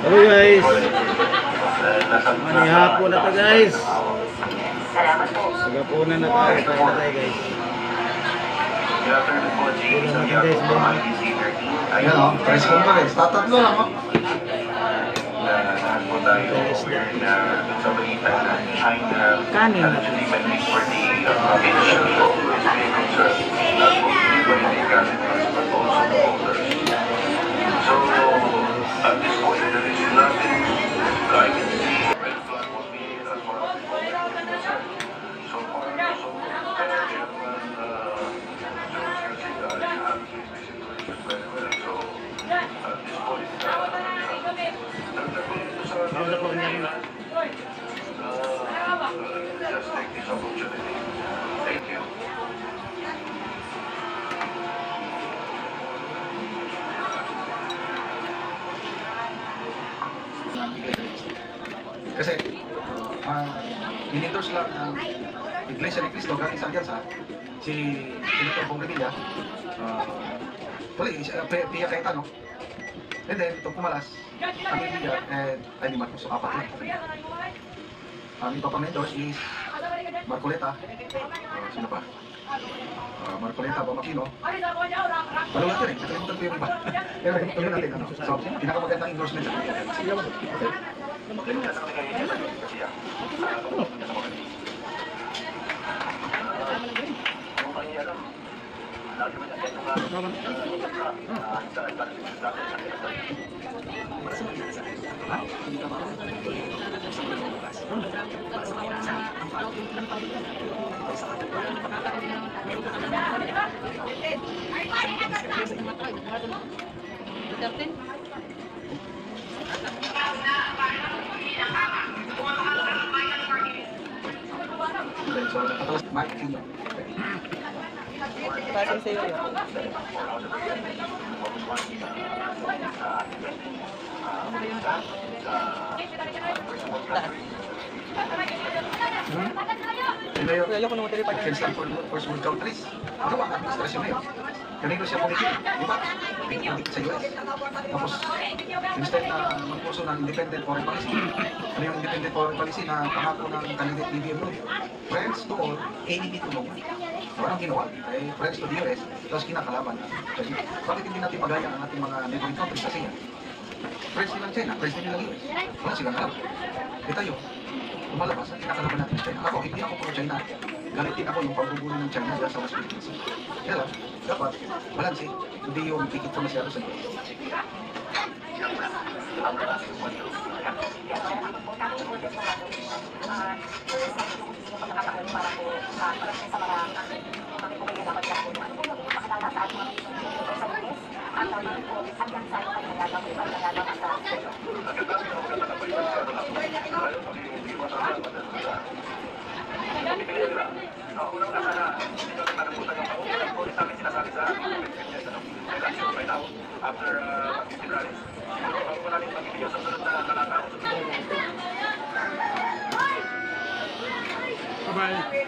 Hello guys. Manihapon na to guys. Magapunan na tayo. Tayo na tayo guys. Punan natin guys. Ayan o, price conference. Tatatlo lang o. Kanin. At this point, there is nothing I can see. Red flag will be as far as the public is concerned. So far, so gentlemen, seriously, I have seen this situation very well. So at this point, just take this opportunity. Thank you. Kasi, in-endorse lang ng Iglesia ni Cristo galing sa Alyansa, si Senator Bong Revilla, Pia Cayetano, and then itong pumalas, ang Revilla, and ay di Marcos, so apat lang. Ang iba pang endorse is Marcoleta, sino pa? Marcoleta, Bamakino. Wala natin eh, nakalimutan ko yung iba. Pero tuloy natin, ano? So, pinakamagandang endorsement sa kanya. Mike Kino. Pasang sa'yo yun. Ayoko naman tayo pa Can stand for first world countries. Ano ba ang administrasyon na yun? Kanino siya pumikit? Di ba? Pumikit sa US. Tapos, instead na magpuso ng independent foreign policy. Ano yung independent foreign policy na pangako ng candidate BBM noon? Friends to all, enemy to no one. So, anong ginawa? Ay, friends to the US, tapos kinakalaban. Kasi, bakit hindi natin magaya ang ating mga neighboring countries kasi yan? Friends nilang China, friends nilang US. Wala silang alam. E tayo, lumalabas at kinakalaban natin China. Ako, hindi ako pro-China. Galit din ako yung pagbubuno ng China dahil sa West Philippines. Kaya lang, dapat, balanse, hindi yung pikit ko masyado sa iyo. Bye-bye.